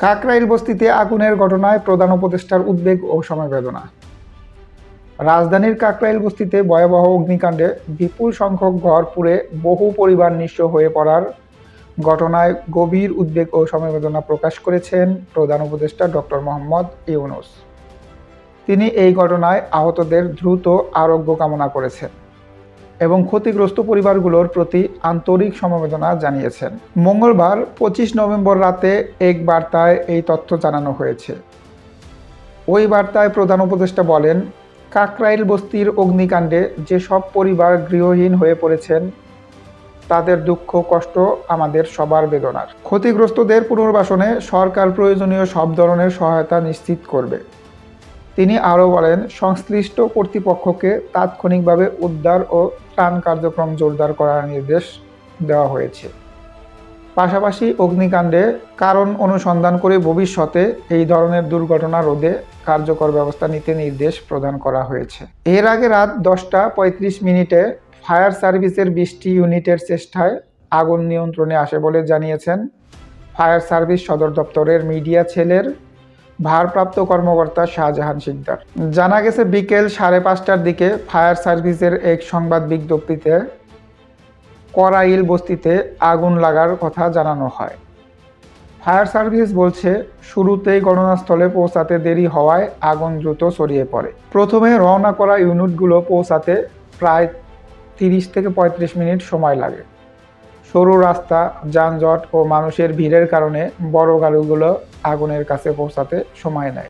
কাকরাইল বস্তিতে আগুনের ঘটনায় প্রধান উপদেষ্টার উদ্বেগ ও সমবেদনা। রাজধানীর কাকরাইল বস্তিতে ভয়াবহ অগ্নিকাণ্ডে বিপুল সংখ্যক ঘর পুড়ে বহু পরিবার নিঃস্ব হয়ে পড়ার ঘটনায় গভীর উদ্বেগ ও সমবেদনা প্রকাশ করেছেন প্রধান উপদেষ্টা ডক্টর মোহাম্মদ ইউনূস। তিনি এই ঘটনায় আহতদের দ্রুত আরোগ্য কামনা করেছেন এবং ক্ষতিগ্রস্ত পরিবারগুলোর প্রতি আন্তরিক সমবেদনা জানিয়েছেন। মঙ্গলবার 25 নভেম্বর রাতে এক বার্তায় এই তথ্য জানানো হয়েছে। ওই বার্তায় প্রধান উপদেষ্টা বলেন, কাকরাইল বস্তির অগ্নিকাণ্ডে যেসব পরিবার গৃহহীন হয়ে পড়েছেন তাদের দুঃখ কষ্ট আমাদের সবার বেদনার। ক্ষতিগ্রস্তদের পুনর্বাসনে সরকার প্রয়োজনীয় সব ধরনের সহায়তা নিশ্চিত করবে। তিনি আরও বলেন, সংশ্লিষ্ট কর্তৃপক্ষকে তাৎক্ষণিকভাবে উদ্ধার ও ত্রাণ কার্যক্রম জোরদার করার নির্দেশ দেওয়া হয়েছে। পাশাপাশি অগ্নিকাণ্ডে কারণ অনুসন্ধান করে ভবিষ্যতে এই ধরনের দুর্ঘটনা রোধে কার্যকর ব্যবস্থা নিতে নির্দেশ প্রদান করা হয়েছে। এর আগে রাত 10টা 35 মিনিটে ফায়ার সার্ভিসের 20টি ইউনিটের চেষ্টায় আগুন নিয়ন্ত্রণে আসে বলে জানিয়েছেন ফায়ার সার্ভিস সদর দপ্তরের মিডিয়া সেলের ভারপ্রাপ্ত কর্মকর্তা শাহজাহান শিকদার। জানা গেছে, বিকেল 5:30টার দিকে ফায়ার সার্ভিসের এক সংবাদ বিজ্ঞপ্তিতে কাকরাইল বস্তিতে আগুন লাগার কথা জানানো হয়। ফায়ার সার্ভিস বলছে, শুরুতেই ঘটনাস্থলে পৌঁছাতে দেরি হওয়ায় আগুন দ্রুত ছড়িয়ে পড়ে। প্রথমে রওনা করা ইউনিটগুলো পৌঁছাতে প্রায় 30 থেকে 35 মিনিট সময় লাগে। সরু রাস্তা, যানজট ও মানুষের ভিড়ের কারণে বড় গাড়িগুলো আগুনের কাছে পৌঁছাতে সময় নেয়।